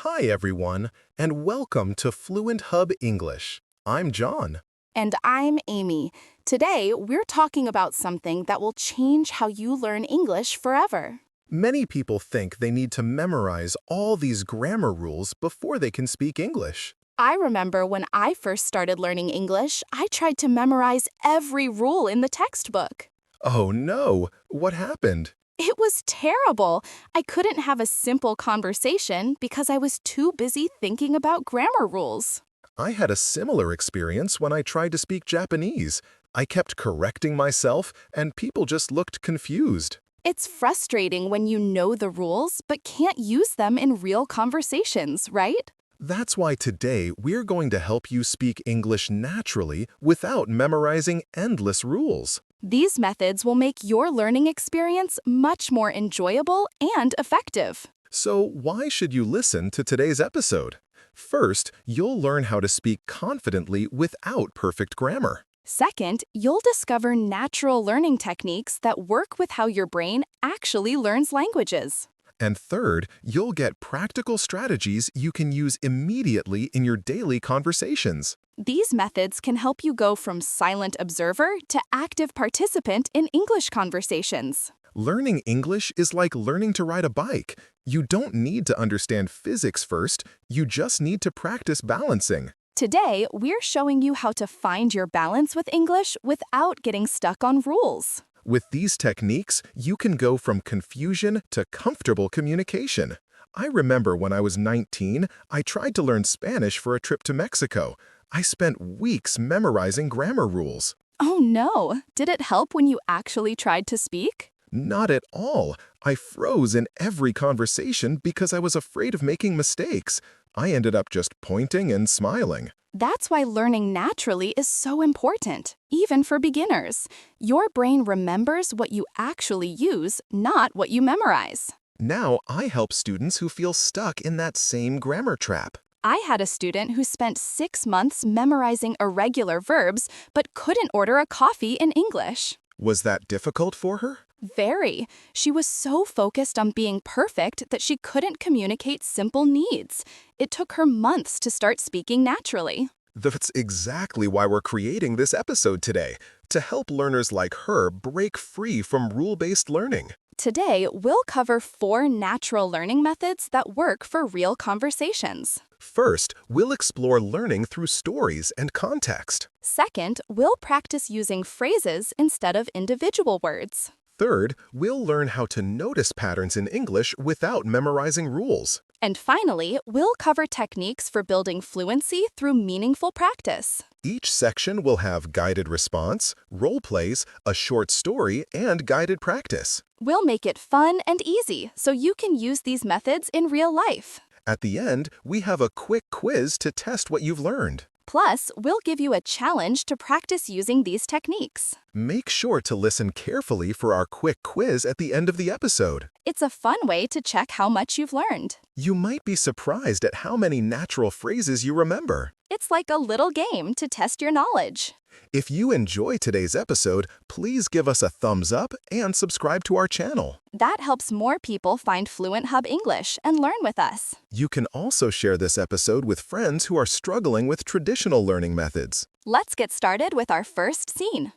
Hi everyone, and welcome to Fluent Hub English. I'm John. And I'm Amy. Today, we're talking about something that will change how you learn English forever. Many people think they need to memorize all these grammar rules before they can speak English. I remember when I first started learning English, I tried to memorize every rule in the textbook. Oh no, what happened? It was terrible. I couldn't have a simple conversation because I was too busy thinking about grammar rules. I had a similar experience when I tried to speak Japanese. I kept correcting myself, and people just looked confused. It's frustrating when you know the rules but can't use them in real conversations, right? That's why today we're going to help you speak English naturally without memorizing endless rules. These methods will make your learning experience much more enjoyable and effective. So why should you listen to today's episode? First, you'll learn how to speak confidently without perfect grammar. Second, you'll discover natural learning techniques that work with how your brain actually learns languages. And third, you'll get practical strategies you can use immediately in your daily conversations. These methods can help you go from silent observer to active participant in English conversations. Learning English is like learning to ride a bike. You don't need to understand physics first, you just need to practice balancing. Today, we're showing you how to find your balance with English without getting stuck on rules. With these techniques, you can go from confusion to comfortable communication. I remember when I was 19, I tried to learn Spanish for a trip to Mexico. I spent weeks memorizing grammar rules. Oh no! Did it help when you actually tried to speak? Not at all. I froze in every conversation because I was afraid of making mistakes. I ended up just pointing and smiling. That's why learning naturally is so important, even for beginners. Your brain remembers what you actually use, not what you memorize. Now I help students who feel stuck in that same grammar trap. I had a student who spent 6 months memorizing irregular verbs but couldn't order a coffee in English. Was that difficult for her? Very. She was so focused on being perfect that she couldn't communicate simple needs. It took her months to start speaking naturally. That's exactly why we're creating this episode today, to help learners like her break free from rule-based learning. Today, we'll cover 4 natural learning methods that work for real conversations. First, we'll explore learning through stories and context. Second, we'll practice using phrases instead of individual words. Third, we'll learn how to notice patterns in English without memorizing rules. And finally, we'll cover techniques for building fluency through meaningful practice. Each section will have guided response, role plays, a short story, and guided practice. We'll make it fun and easy so you can use these methods in real life. At the end, we have a quick quiz to test what you've learned. Plus, we'll give you a challenge to practice using these techniques. Make sure to listen carefully for our quick quiz at the end of the episode. It's a fun way to check how much you've learned. You might be surprised at how many natural phrases you remember. It's like a little game to test your knowledge. If you enjoy today's episode, please give us a thumbs up and subscribe to our channel. That helps more people find Fluent Hub English and learn with us. You can also share this episode with friends who are struggling with traditional learning methods. Let's get started with our first scene.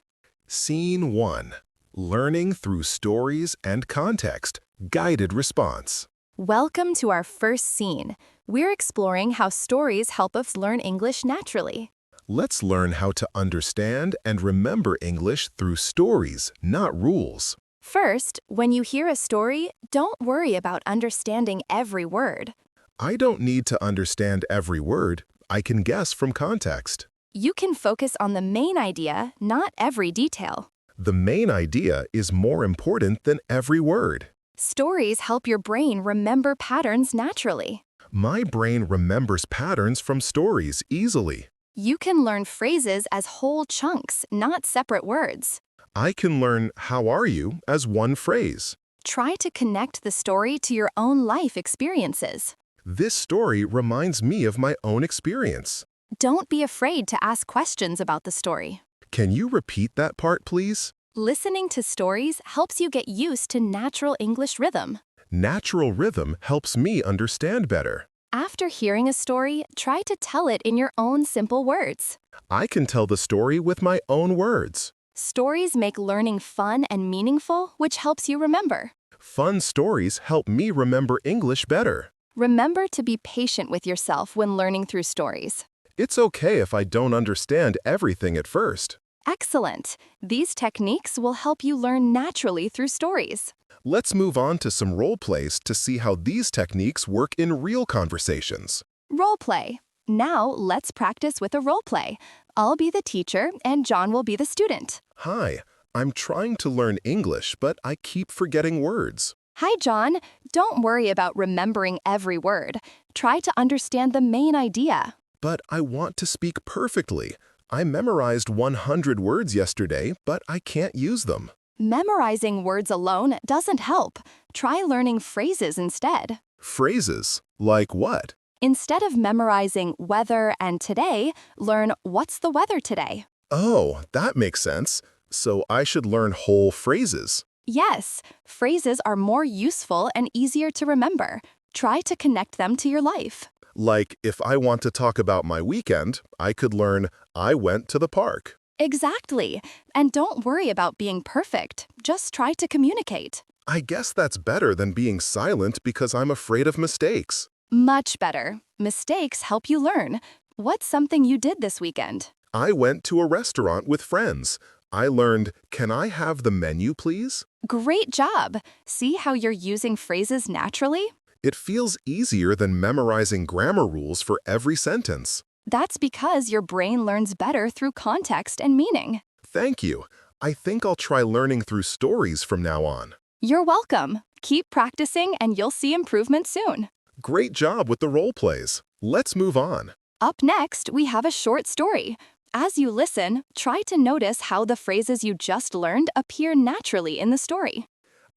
Scene 1. Learning through stories and context. Guided response. Welcome to our first scene. We're exploring how stories help us learn English naturally. Let's learn how to understand and remember English through stories, not rules. First, when you hear a story, don't worry about understanding every word. I don't need to understand every word. I can guess from context. You can focus on the main idea, not every detail. The main idea is more important than every word. Stories help your brain remember patterns naturally. My brain remembers patterns from stories easily. You can learn phrases as whole chunks, not separate words. I can learn "how are you" as one phrase. Try to connect the story to your own life experiences. This story reminds me of my own experience. Don't be afraid to ask questions about the story. Can you repeat that part, please? Listening to stories helps you get used to natural English rhythm. Natural rhythm helps me understand better. After hearing a story, try to tell it in your own simple words. I can tell the story with my own words. Stories make learning fun and meaningful, which helps you remember. Fun stories help me remember English better. Remember to be patient with yourself when learning through stories. It's okay if I don't understand everything at first. Excellent! These techniques will help you learn naturally through stories. Let's move on to some role plays to see how these techniques work in real conversations. Role play. Now let's practice with a role play. I'll be the teacher and John will be the student. Hi, I'm trying to learn English, but I keep forgetting words. Hi, John. Don't worry about remembering every word. Try to understand the main idea. But I want to speak perfectly. I memorized 100 words yesterday, but I can't use them. Memorizing words alone doesn't help. Try learning phrases instead. Phrases? Like what? Instead of memorizing weather and today, learn what's the weather today. Oh, that makes sense. So I should learn whole phrases. Yes, phrases are more useful and easier to remember. Try to connect them to your life. Like, if I want to talk about my weekend, I could learn, I went to the park. Exactly. And don't worry about being perfect. Just try to communicate. I guess that's better than being silent because I'm afraid of mistakes. Much better. Mistakes help you learn. What's something you did this weekend? I went to a restaurant with friends. I learned, can I have the menu, please? Great job! See how you're using phrases naturally? It feels easier than memorizing grammar rules for every sentence. That's because your brain learns better through context and meaning. Thank you. I think I'll try learning through stories from now on. You're welcome. Keep practicing and you'll see improvement soon. Great job with the role plays. Let's move on. Up next, we have a short story. As you listen, try to notice how the phrases you just learned appear naturally in the story.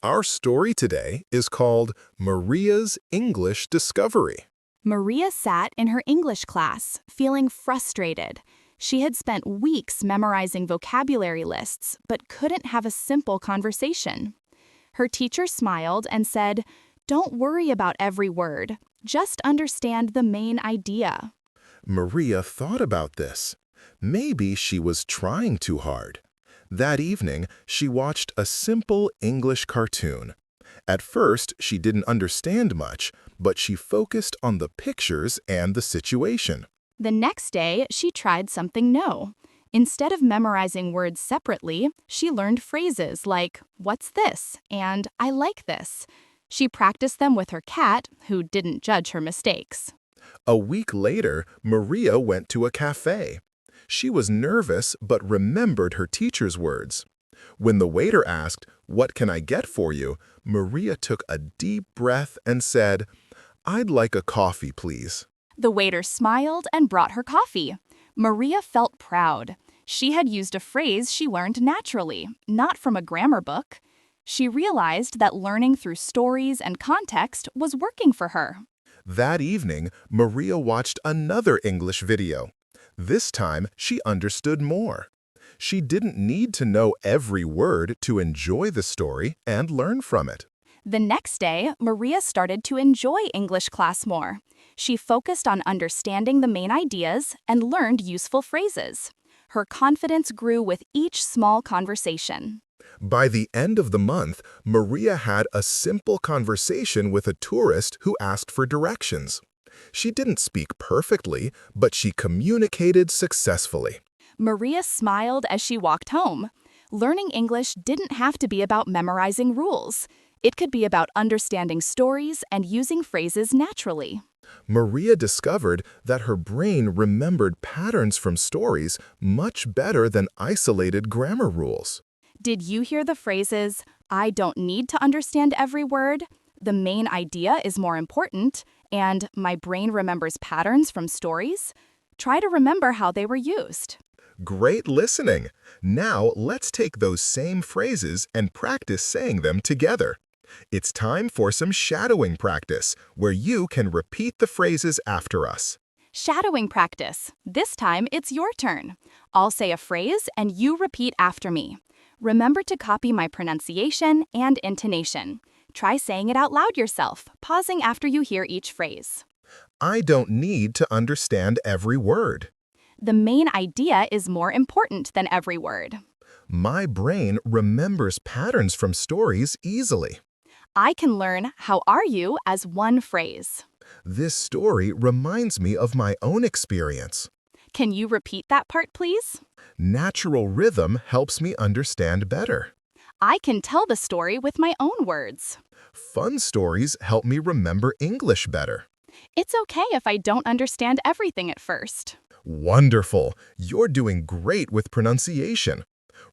Our story today is called Maria's English Discovery. Maria sat in her English class, feeling frustrated. She had spent weeks memorizing vocabulary lists, but couldn't have a simple conversation. Her teacher smiled and said, "Don't worry about every word. Just understand the main idea." Maria thought about this. Maybe she was trying too hard. That evening, she watched a simple English cartoon. At first, she didn't understand much, but she focused on the pictures and the situation. The next day, she tried something new. Instead of memorizing words separately, she learned phrases like, "What's this?" and "I like this." She practiced them with her cat, who didn't judge her mistakes. A week later, Maria went to a cafe. She was nervous but remembered her teacher's words. When the waiter asked, "What can I get for you?" Maria took a deep breath and said, "I'd like a coffee, please." The waiter smiled and brought her coffee. Maria felt proud. She had used a phrase she learned naturally, not from a grammar book. She realized that learning through stories and context was working for her. That evening, Maria watched another English video. This time, she understood more. She didn't need to know every word to enjoy the story and learn from it. The next day, Maria started to enjoy English class more. She focused on understanding the main ideas and learned useful phrases. Her confidence grew with each small conversation. By the end of the month, Maria had a simple conversation with a tourist who asked for directions. She didn't speak perfectly, but she communicated successfully. Maria smiled as she walked home. Learning English didn't have to be about memorizing rules. It could be about understanding stories and using phrases naturally. Maria discovered that her brain remembered patterns from stories much better than isolated grammar rules. Did you hear the phrases, "I don't need to understand every word," "The main idea is more important," and "My brain remembers patterns from stories"? Try to remember how they were used. Great listening! Now let's take those same phrases and practice saying them together. It's time for some shadowing practice, where you can repeat the phrases after us. Shadowing practice. This time it's your turn. I'll say a phrase and you repeat after me. Remember to copy my pronunciation and intonation. Try saying it out loud yourself, pausing after you hear each phrase. I don't need to understand every word. The main idea is more important than every word. My brain remembers patterns from stories easily. I can learn "how are you" as one phrase. This story reminds me of my own experience. Can you repeat that part, please? Natural rhythm helps me understand better. I can tell the story with my own words. Fun stories help me remember English better. It's okay if I don't understand everything at first. Wonderful! You're doing great with pronunciation.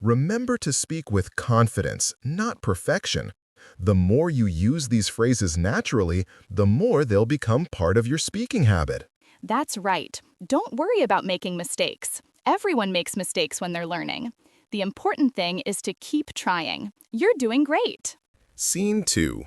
Remember to speak with confidence, not perfection. The more you use these phrases naturally, the more they'll become part of your speaking habit. That's right. Don't worry about making mistakes. Everyone makes mistakes when they're learning. The important thing is to keep trying. You're doing great. Scene 2.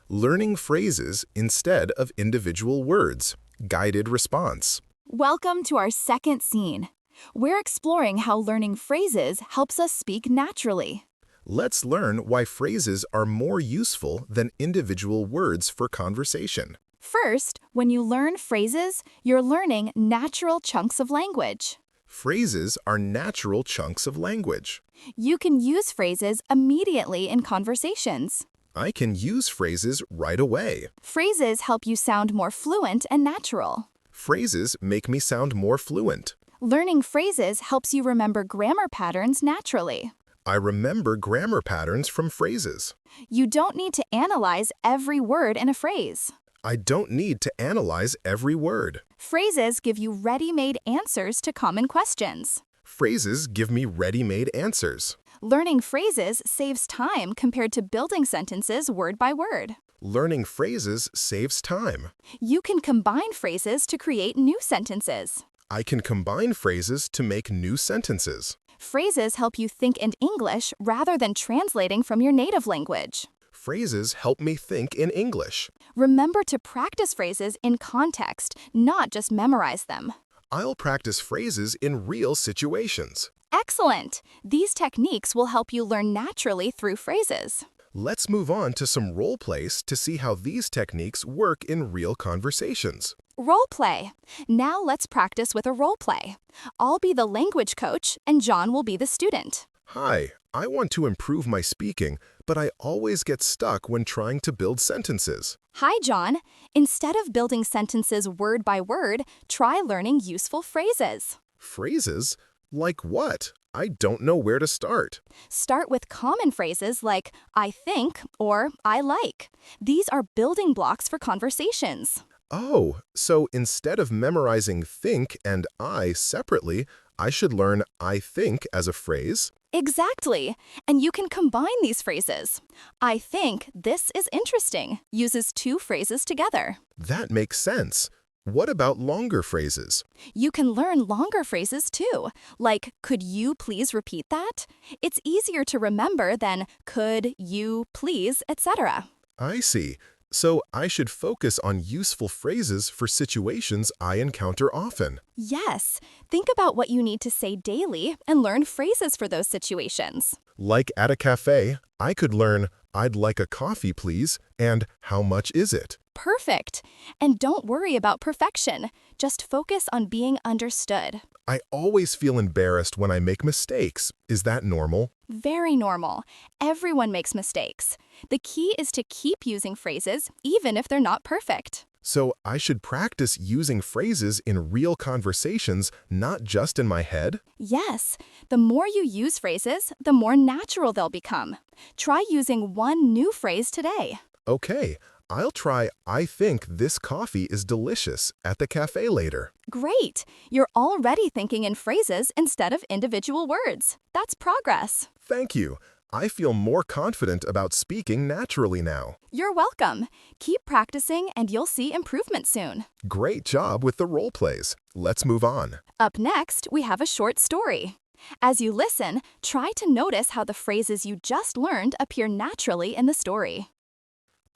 Learning phrases instead of individual words. Guided response. Welcome to our second scene. We're exploring how learning phrases helps us speak naturally. Let's learn why phrases are more useful than individual words for conversation. First, when you learn phrases, you're learning natural chunks of language. Phrases are natural chunks of language. You can use phrases immediately in conversations. I can use phrases right away. Phrases help you sound more fluent and natural. Phrases make me sound more fluent. Learning phrases helps you remember grammar patterns naturally. I remember grammar patterns from phrases. You don't need to analyze every word in a phrase. I don't need to analyze every word. Phrases give you ready-made answers to common questions. Phrases give me ready-made answers. Learning phrases saves time compared to building sentences word by word. Learning phrases saves time. You can combine phrases to create new sentences. I can combine phrases to make new sentences. Phrases help you think in English rather than translating from your native language. Phrases help me think in English. Remember to practice phrases in context, not just memorize them. I'll practice phrases in real situations. Excellent! These techniques will help you learn naturally through phrases. Let's move on to some role plays to see how these techniques work in real conversations. Role play. Now let's practice with a role play. I'll be the language coach and John will be the student. Hi, I want to improve my speaking, but I always get stuck when trying to build sentences. Hi, John. Instead of building sentences word by word, try learning useful phrases. Phrases? Like what? I don't know where to start. Start with common phrases like I think or I like. These are building blocks for conversations. Oh, so instead of memorizing think and I separately, I should learn I think as a phrase? Exactly. And you can combine these phrases. I think this is interesting uses two phrases together. That makes sense. What about longer phrases? You can learn longer phrases too, like could you please repeat that? It's easier to remember than could you please, etc. I see. So I should focus on useful phrases for situations I encounter often. Yes. Think about what you need to say daily and learn phrases for those situations. Like at a cafe, I could learn I'd like a coffee, please, and how much is it? Perfect. And don't worry about perfection. Just focus on being understood. I always feel embarrassed when I make mistakes. Is that normal? Very normal. Everyone makes mistakes. The key is to keep using phrases even if they're not perfect. So I should practice using phrases in real conversations, not just in my head? Yes. The more you use phrases, the more natural they'll become. Try using one new phrase today. Okay, I'll try I think this coffee is delicious at the cafe later. Great! You're already thinking in phrases instead of individual words. That's progress. Thank you. I feel more confident about speaking naturally now. You're welcome. Keep practicing and you'll see improvement soon. Great job with the role plays. Let's move on. Up next, we have a short story. As you listen, try to notice how the phrases you just learned appear naturally in the story.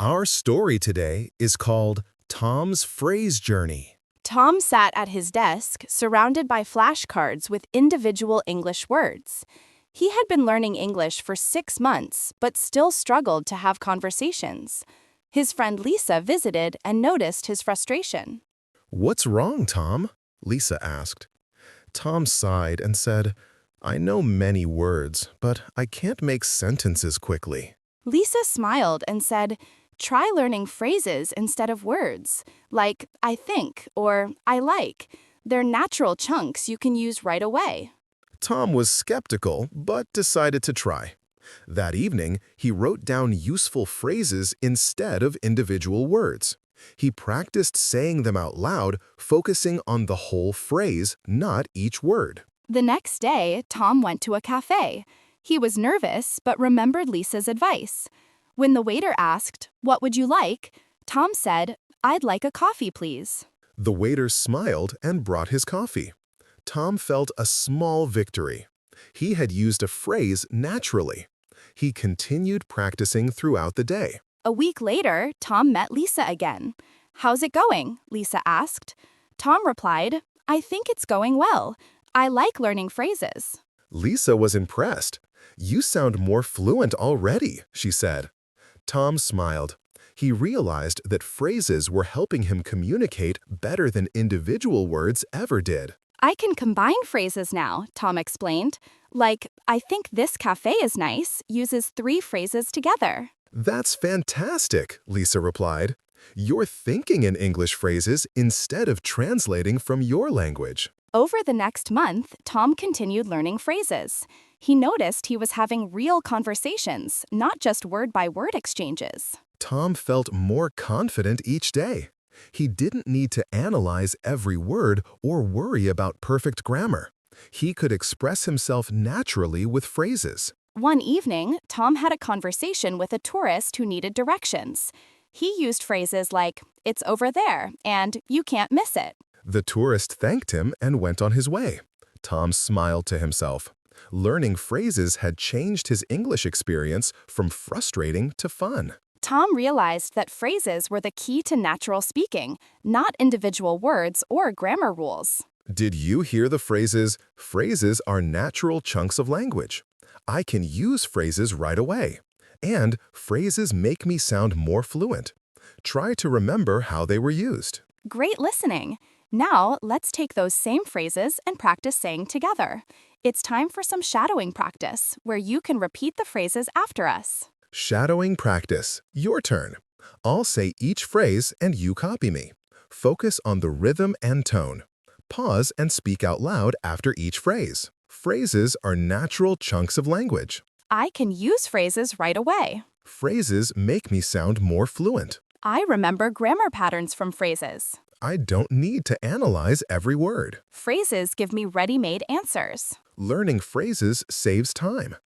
Our story today is called Tom's Phrase Journey. Tom sat at his desk, surrounded by flashcards with individual English words. He had been learning English for 6 months, but still struggled to have conversations. His friend Lisa visited and noticed his frustration. What's wrong, Tom? Lisa asked. Tom sighed and said, I know many words, but I can't make sentences quickly. Lisa smiled and said, try learning phrases instead of words, like I think or I like. They're natural chunks you can use right away. Tom was skeptical, but decided to try. That evening, he wrote down useful phrases instead of individual words. He practiced saying them out loud, focusing on the whole phrase, not each word. The next day, Tom went to a cafe. He was nervous, but remembered Lisa's advice. When the waiter asked, what would you like? Tom said, I'd like a coffee, please. The waiter smiled and brought his coffee. Tom felt a small victory. He had used a phrase naturally. He continued practicing throughout the day. A week later, Tom met Lisa again. How's it going? Lisa asked. Tom replied, I think it's going well. I like learning phrases. Lisa was impressed. You sound more fluent already, she said. Tom smiled. He realized that phrases were helping him communicate better than individual words ever did. I can combine phrases now, Tom explained. Like, I think this cafe is nice, uses 3 phrases together. That's fantastic, Lisa replied. You're thinking in English phrases instead of translating from your language. Over the next month, Tom continued learning phrases. He noticed he was having real conversations, not just word-by-word exchanges. Tom felt more confident each day. He didn't need to analyze every word or worry about perfect grammar. He could express himself naturally with phrases. One evening, Tom had a conversation with a tourist who needed directions. He used phrases like, it's over there, and you can't miss it. The tourist thanked him and went on his way. Tom smiled to himself. Learning phrases had changed his English experience from frustrating to fun. Tom realized that phrases were the key to natural speaking, not individual words or grammar rules. Did you hear the phrases, phrases are natural chunks of language? I can use phrases right away. And phrases make me sound more fluent. Try to remember how they were used. Great listening. Now, let's take those same phrases and practice saying together. It's time for some shadowing practice, where you can repeat the phrases after us. Shadowing practice. Your turn. I'll say each phrase and you copy me. Focus on the rhythm and tone. Pause and speak out loud after each phrase. Phrases are natural chunks of language. I can use phrases right away. Phrases make me sound more fluent. I remember grammar patterns from phrases. I don't need to analyze every word. Phrases give me ready-made answers. Learning phrases saves time.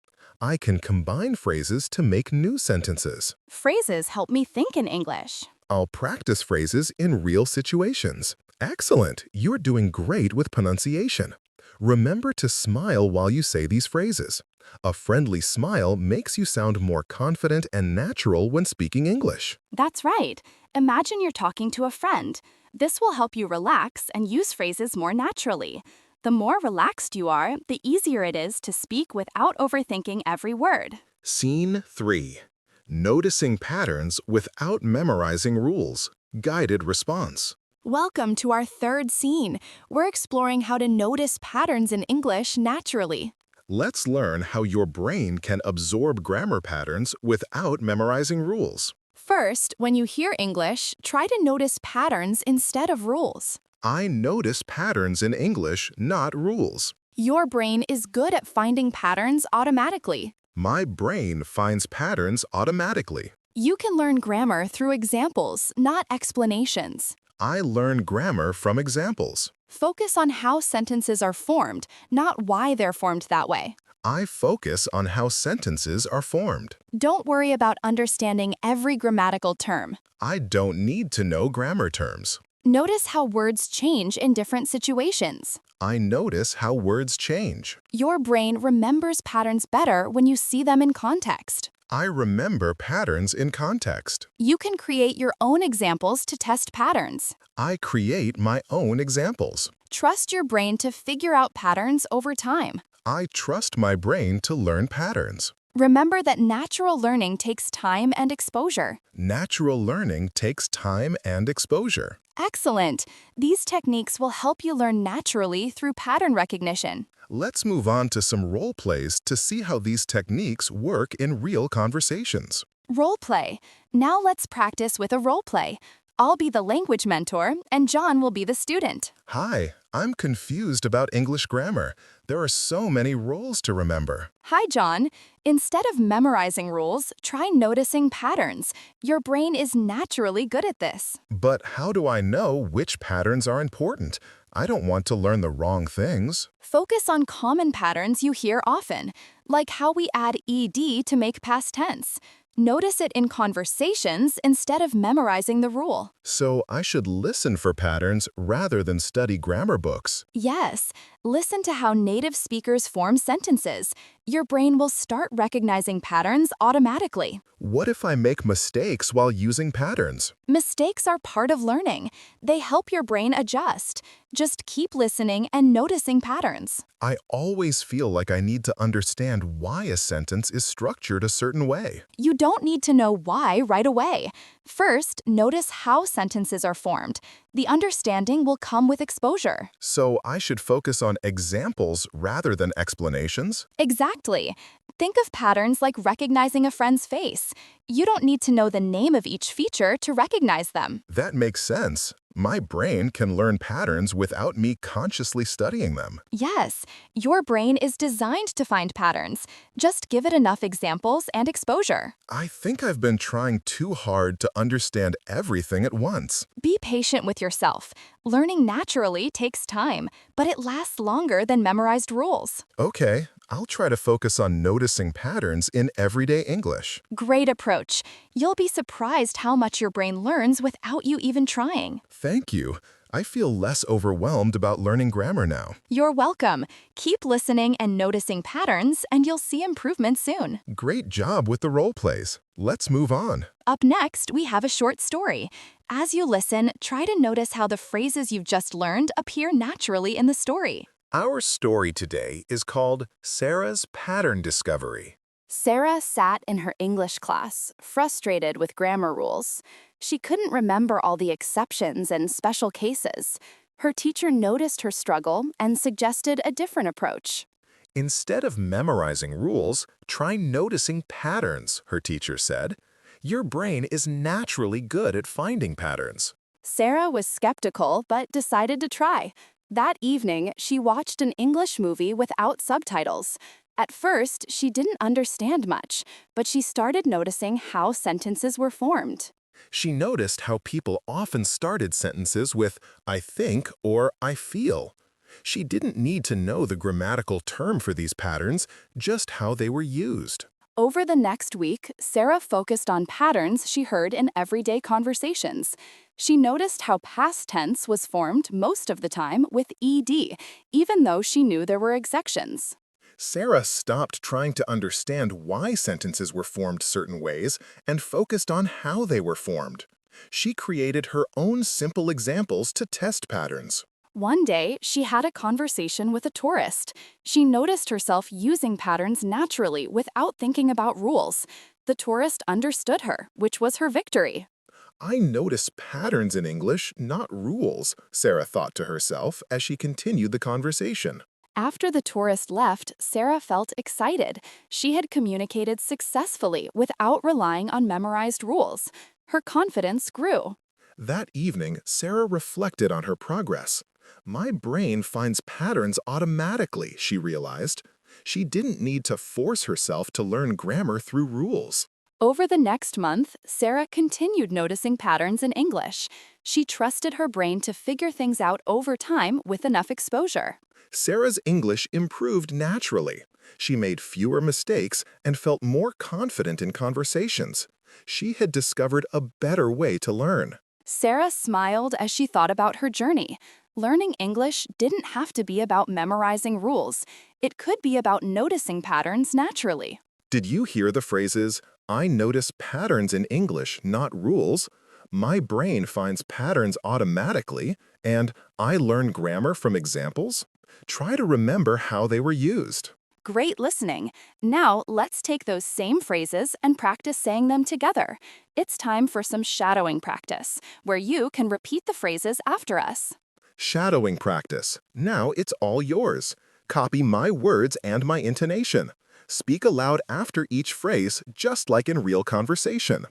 I can combine phrases to make new sentences. Phrases help me think in English. I'll practice phrases in real situations. Excellent! You're doing great with pronunciation. Remember to smile while you say these phrases. A friendly smile makes you sound more confident and natural when speaking English. That's right. Imagine you're talking to a friend. This will help you relax and use phrases more naturally. The more relaxed you are, the easier it is to speak without overthinking every word. Scene 3. Noticing patterns without memorizing rules. Guided response. Welcome to our third scene. We're exploring how to notice patterns in English naturally. Let's learn how your brain can absorb grammar patterns without memorizing rules. First, when you hear English, try to notice patterns instead of rules. I notice patterns in English, not rules. Your brain is good at finding patterns automatically. My brain finds patterns automatically. You can learn grammar through examples, not explanations. I learn grammar from examples. Focus on how sentences are formed, not why they're formed that way. I focus on how sentences are formed. Don't worry about understanding every grammatical term. I don't need to know grammar terms. Notice how words change in different situations. I notice how words change. Your brain remembers patterns better when you see them in context. I remember patterns in context. You can create your own examples to test patterns. I create my own examples. Trust your brain to figure out patterns over time. I trust my brain to learn patterns. Remember that natural learning takes time and exposure. Natural learning takes time and exposure. Excellent! These techniques will help you learn naturally through pattern recognition. Let's move on to some role plays to see how these techniques work in real conversations. Role play. Now let's practice with a role play. I'll be the language mentor, and John will be the student. Hi, I'm confused about English grammar. There are so many rules to remember. Hi, John. Instead of memorizing rules, try noticing patterns. Your brain is naturally good at this. But how do I know which patterns are important? I don't want to learn the wrong things. Focus on common patterns you hear often, like how we add ed to make past tense. Notice it in conversations instead of memorizing the rule. So I should listen for patterns rather than study grammar books. Yes, listen to how native speakers form sentences. Your brain will start recognizing patterns automatically. What if I make mistakes while using patterns? Mistakes are part of learning. They help your brain adjust. Just keep listening and noticing patterns. I always feel like I need to understand why a sentence is structured a certain way. You don't need to know why right away. First, notice how sentences are formed. The understanding will come with exposure. So I should focus on examples rather than explanations? Exactly. Think of patterns like recognizing a friend's face. You don't need to know the name of each feature to recognize them. That makes sense. My brain can learn patterns without me consciously studying them. Yes, your brain is designed to find patterns. Just give it enough examples and exposure. I think I've been trying too hard to understand everything at once. Be patient with yourself. Learning naturally takes time, but it lasts longer than memorized rules. Okay, I'll try to focus on noticing patterns in everyday English. Great approach. You'll be surprised how much your brain learns without you even trying. Thank you. I feel less overwhelmed about learning grammar now. You're welcome. Keep listening and noticing patterns, and you'll see improvement soon. Great job with the role plays. Let's move on. Up next, we have a short story. As you listen, try to notice how the phrases you've just learned appear naturally in the story. Our story today is called Sarah's Pattern Discovery. Sarah sat in her English class, frustrated with grammar rules. She couldn't remember all the exceptions and special cases. Her teacher noticed her struggle and suggested a different approach. Instead of memorizing rules, try noticing patterns, her teacher said. Your brain is naturally good at finding patterns. Sarah was skeptical but decided to try. That evening, she watched an English movie without subtitles. At first, she didn't understand much, but she started noticing how sentences were formed. She noticed how people often started sentences with I think or I feel. She didn't need to know the grammatical term for these patterns, just how they were used. Over the next week, Sarah focused on patterns she heard in everyday conversations. She noticed how past tense was formed most of the time with ed, even though she knew there were exceptions. Sarah stopped trying to understand why sentences were formed certain ways and focused on how they were formed. She created her own simple examples to test patterns. One day, she had a conversation with a tourist. She noticed herself using patterns naturally without thinking about rules. The tourist understood her, which was her victory. I notice patterns in English, not rules, Sarah thought to herself as she continued the conversation. After the tourist left, Sarah felt excited. She had communicated successfully without relying on memorized rules. Her confidence grew. That evening, Sarah reflected on her progress. My brain finds patterns automatically, she realized. She didn't need to force herself to learn grammar through rules. Over the next month, Sarah continued noticing patterns in English. She trusted her brain to figure things out over time with enough exposure. Sarah's English improved naturally. She made fewer mistakes and felt more confident in conversations. She had discovered a better way to learn. Sarah smiled as she thought about her journey. Learning English didn't have to be about memorizing rules. It could be about noticing patterns naturally. Did you hear the phrases, I notice patterns in English, not rules? My brain finds patterns automatically, and I learn grammar from examples? Try to remember how they were used. Great listening. Now, let's take those same phrases and practice saying them together. It's time for some shadowing practice, where you can repeat the phrases after us. Shadowing practice. Now it's all yours. Copy my words and my intonation. Speak aloud after each phrase, just like in real conversation.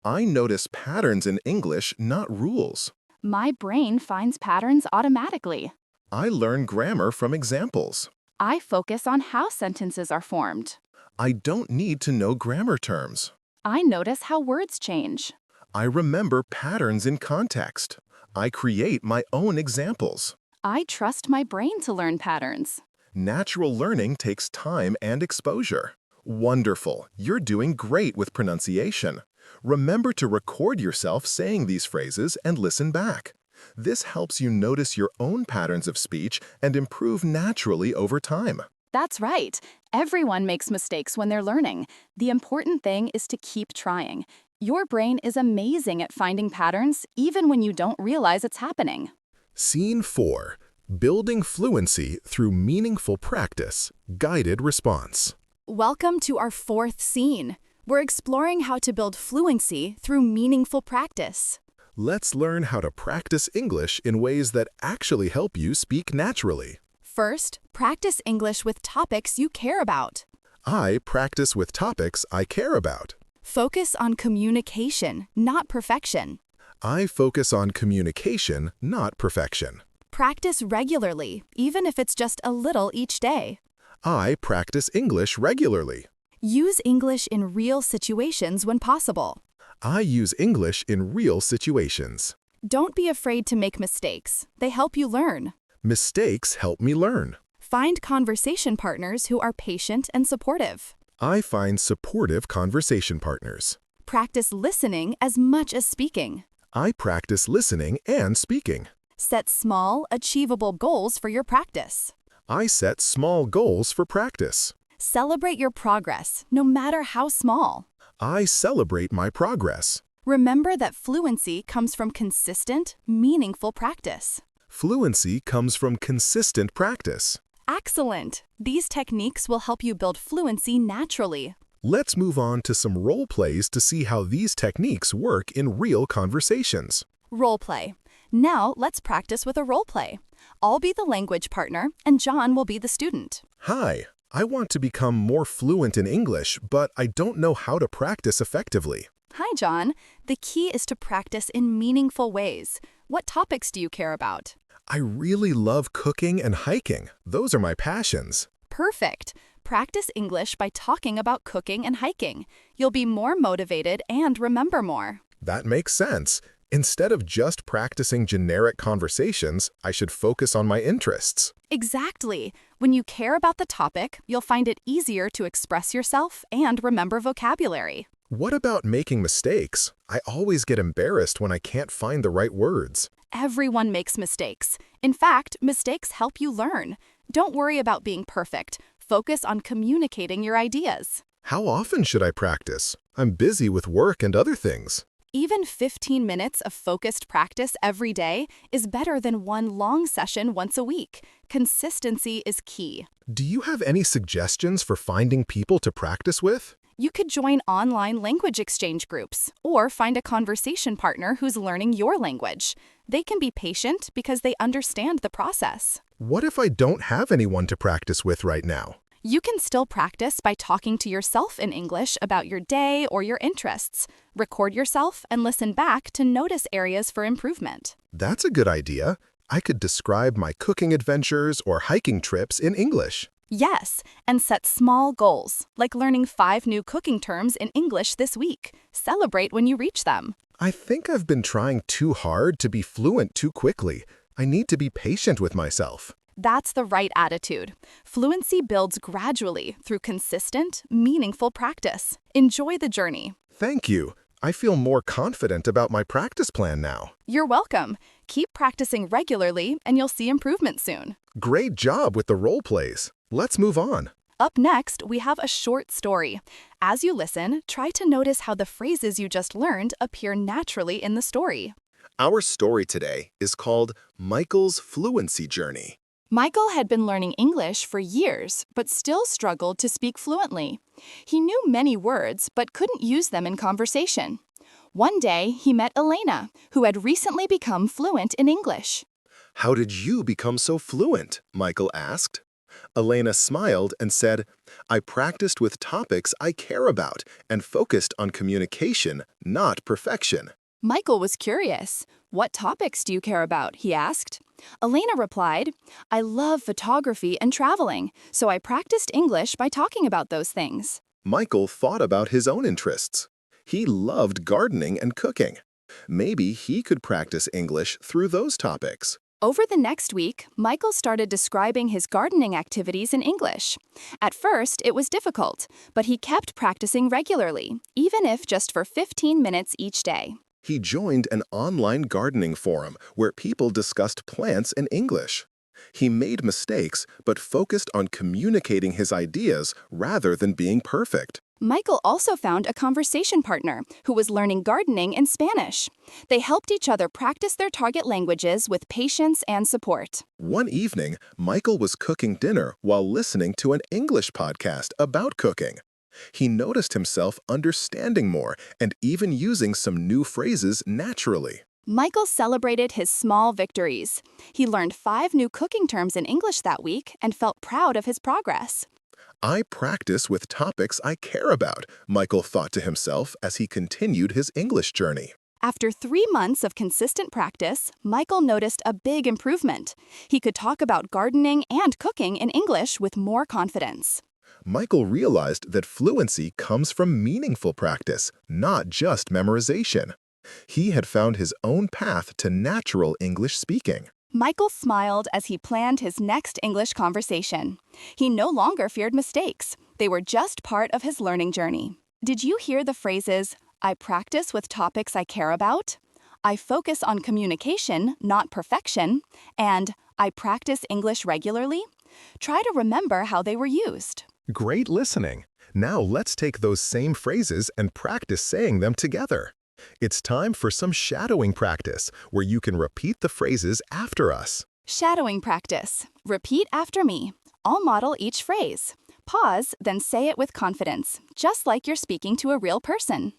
I notice patterns in English, not rules. My brain finds patterns automatically. I learn grammar from examples. I focus on how sentences are formed. I don't need to know grammar terms. I notice how words change. I remember patterns in context. I create my own examples. I trust my brain to learn patterns. Natural learning takes time and exposure. Wonderful, you're doing great with pronunciation. Remember to record yourself saying these phrases and listen back. This helps you notice your own patterns of speech and improve naturally over time. That's right. Everyone makes mistakes when they're learning. The important thing is to keep trying. Your brain is amazing at finding patterns, even when you don't realize it's happening. Scene 4. Building fluency through meaningful practice. Guided response. Welcome to our fourth scene. We're exploring how to build fluency through meaningful practice. Let's learn how to practice English in ways that actually help you speak naturally. First, practice English with topics you care about. I practice with topics I care about. Focus on communication, not perfection. I focus on communication, not perfection. Practice regularly, even if it's just a little each day. I practice English regularly. Use English in real situations when possible. I use English in real situations. Don't be afraid to make mistakes. They help you learn. Mistakes help me learn. Find conversation partners who are patient and supportive. I find supportive conversation partners. Practice listening as much as speaking. I practice listening and speaking. Set small, achievable goals for your practice. I set small goals for practice. Celebrate your progress, no matter how small. I celebrate my progress. Remember that fluency comes from consistent, meaningful practice. Fluency comes from consistent practice. Excellent! These techniques will help you build fluency naturally. Let's move on to some role plays to see how these techniques work in real conversations. Role play. Now let's practice with a role play. I'll be the language partner, and John will be the student. Hi, I want to become more fluent in English, but I don't know how to practice effectively. Hi, John. The key is to practice in meaningful ways. What topics do you care about? I really love cooking and hiking. Those are my passions. Perfect. Practice English by talking about cooking and hiking. You'll be more motivated and remember more. That makes sense. Instead of just practicing generic conversations, I should focus on my interests. Exactly. When you care about the topic, you'll find it easier to express yourself and remember vocabulary. What about making mistakes? I always get embarrassed when I can't find the right words. Everyone makes mistakes. In fact, mistakes help you learn. Don't worry about being perfect. Focus on communicating your ideas. How often should I practice? I'm busy with work and other things. Even 15 minutes of focused practice every day is better than one long session once a week. Consistency is key. Do you have any suggestions for finding people to practice with? You could join online language exchange groups or find a conversation partner who's learning your language. They can be patient because they understand the process. What if I don't have anyone to practice with right now? You can still practice by talking to yourself in English about your day or your interests. Record yourself and listen back to notice areas for improvement. That's a good idea. I could describe my cooking adventures or hiking trips in English. Yes, and set small goals, like learning 5 new cooking terms in English this week. Celebrate when you reach them. I think I've been trying too hard to be fluent too quickly. I need to be patient with myself. That's the right attitude. Fluency builds gradually through consistent, meaningful practice. Enjoy the journey. Thank you. I feel more confident about my practice plan now. You're welcome. Keep practicing regularly and you'll see improvement soon. Great job with the role plays. Let's move on. Up next, we have a short story. As you listen, try to notice how the phrases you just learned appear naturally in the story. Our story today is called Michael's Fluency Journey. Michael had been learning English for years, but still struggled to speak fluently. He knew many words, but couldn't use them in conversation. One day, he met Elena, who had recently become fluent in English. How did you become so fluent? Michael asked. Elena smiled and said, I practiced with topics I care about and focused on communication, not perfection. Michael was curious. What topics do you care about? He asked. Elena replied, I love photography and traveling, so I practiced English by talking about those things. Michael thought about his own interests. He loved gardening and cooking. Maybe he could practice English through those topics. Over the next week, Michael started describing his gardening activities in English. At first, it was difficult, but he kept practicing regularly, even if just for 15 minutes each day. He joined an online gardening forum where people discussed plants in English. He made mistakes but focused on communicating his ideas rather than being perfect. Michael also found a conversation partner who was learning gardening in Spanish. They helped each other practice their target languages with patience and support. One evening, Michael was cooking dinner while listening to an English podcast about cooking. He noticed himself understanding more and even using some new phrases naturally. Michael celebrated his small victories. He learned 5 new cooking terms in English that week and felt proud of his progress. I practice with topics I care about, Michael thought to himself as he continued his English journey. After 3 months of consistent practice, Michael noticed a big improvement. He could talk about gardening and cooking in English with more confidence. Michael realized that fluency comes from meaningful practice, not just memorization. He had found his own path to natural English speaking. Michael smiled as he planned his next English conversation. He no longer feared mistakes. They were just part of his learning journey. Did you hear the phrases, I practice with topics I care about, I focus on communication, not perfection, and I practice English regularly? Try to remember how they were used. Great listening. Now let's take those same phrases and practice saying them together. It's time for some shadowing practice, where you can repeat the phrases after us. Shadowing practice. Repeat after me. I'll model each phrase. Pause, then say it with confidence, just like you're speaking to a real person.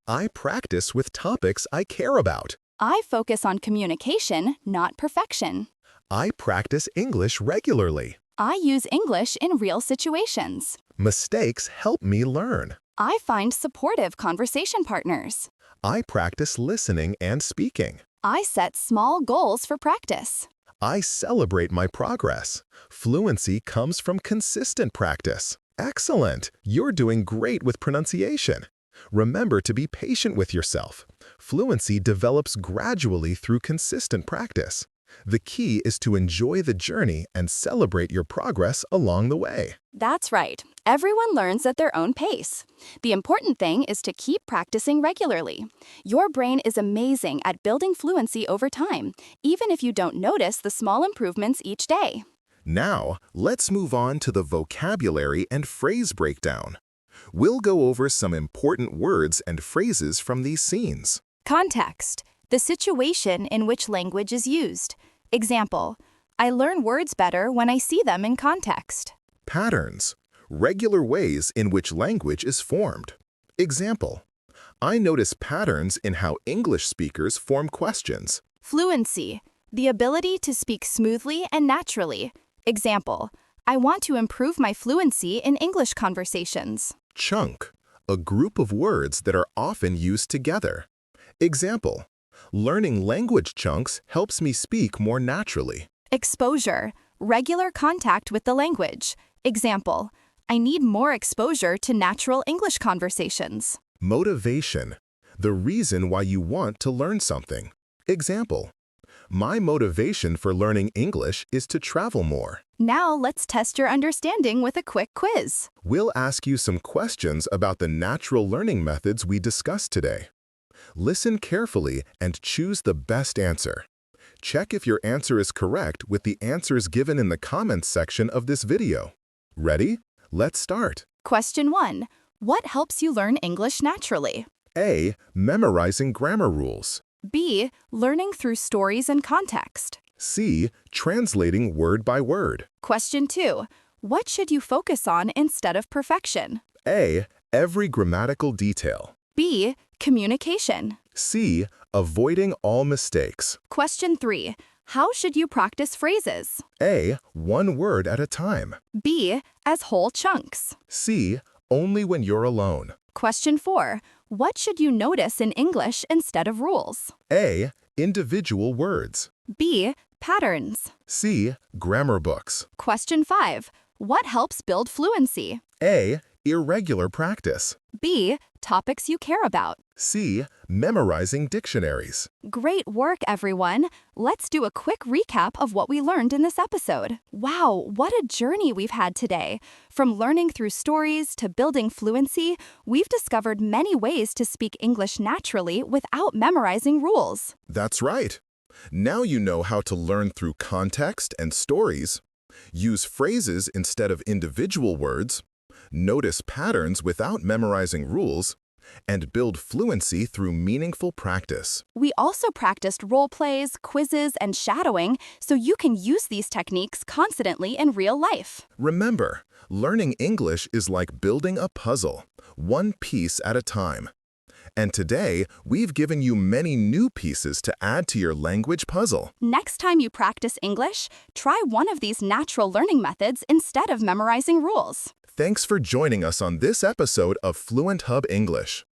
I practice with topics I care about. I focus on communication, not perfection. I practice English regularly. I use English in real situations. Mistakes help me learn. I find supportive conversation partners. I practice listening and speaking. I set small goals for practice. I celebrate my progress. Fluency comes from consistent practice. Excellent! You're doing great with pronunciation. Remember to be patient with yourself. Fluency develops gradually through consistent practice. The key is to enjoy the journey and celebrate your progress along the way. That's right. Everyone learns at their own pace. The important thing is to keep practicing regularly. Your brain is amazing at building fluency over time, even if you don't notice the small improvements each day. Now, let's move on to the vocabulary and phrase breakdown. We'll go over some important words and phrases from these scenes. Context. The situation in which language is used. Example, I learn words better when I see them in context. Patterns. Regular ways in which language is formed. Example, I notice patterns in how English speakers form questions. Fluency. The ability to speak smoothly and naturally. Example, I want to improve my fluency in English conversations. Chunk. A group of words that are often used together. Example, learning language chunks helps me speak more naturally. Exposure. Regular contact with the language. Example, I need more exposure to natural English conversations. Motivation. The reason why you want to learn something. Example, my motivation for learning English is to travel more. Now let's test your understanding with a quick quiz. We'll ask you some questions about the natural learning methods we discussed today. Listen carefully and choose the best answer. Check if your answer is correct with the answers given in the comments section of this video. Ready? Let's start. Question 1. What helps you learn English naturally? A. Memorizing grammar rules. B. Learning through stories and context. C. Translating word by word. Question 2. What should you focus on instead of perfection? A. Every grammatical detail. B. Communication. C. Avoiding all mistakes. Question 3. How should you practice phrases? A. One word at a time. B. As whole chunks. C. Only when you're alone. Question 4. What should you notice in English instead of rules? A. Individual words. B. Patterns. C. Grammar books. Question 5. What helps build fluency? A. Irregular practice. B. Topics you care about. C. Memorizing dictionaries. Great work, everyone. Let's do a quick recap of what we learned in this episode. Wow, what a journey we've had today. From learning through stories to building fluency, we've discovered many ways to speak English naturally without memorizing rules. That's right. Now you know how to learn through context and stories, use phrases instead of individual words, notice patterns without memorizing rules, and build fluency through meaningful practice. We also practiced role plays, quizzes, and shadowing so you can use these techniques confidently in real life. Remember, learning English is like building a puzzle, one piece at a time. And today, we've given you many new pieces to add to your language puzzle. Next time you practice English, try one of these natural learning methods instead of memorizing rules. Thanks for joining us on this episode of Fluent Hub English.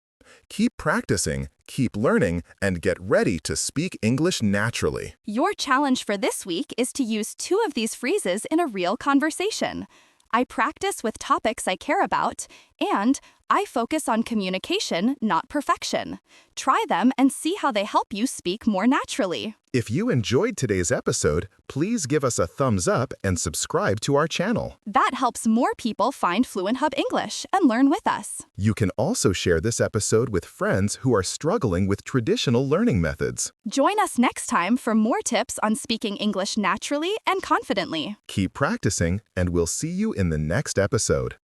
Keep practicing, keep learning, and get ready to speak English naturally. Your challenge for this week is to use 2 of these phrases in a real conversation. I practice with topics I care about, and I focus on communication, not perfection. Try them and see how they help you speak more naturally. If you enjoyed today's episode, please give us a thumbs up and subscribe to our channel. That helps more people find Fluent Hub English and learn with us. You can also share this episode with friends who are struggling with traditional learning methods. Join us next time for more tips on speaking English naturally and confidently. Keep practicing, and we'll see you in the next episode.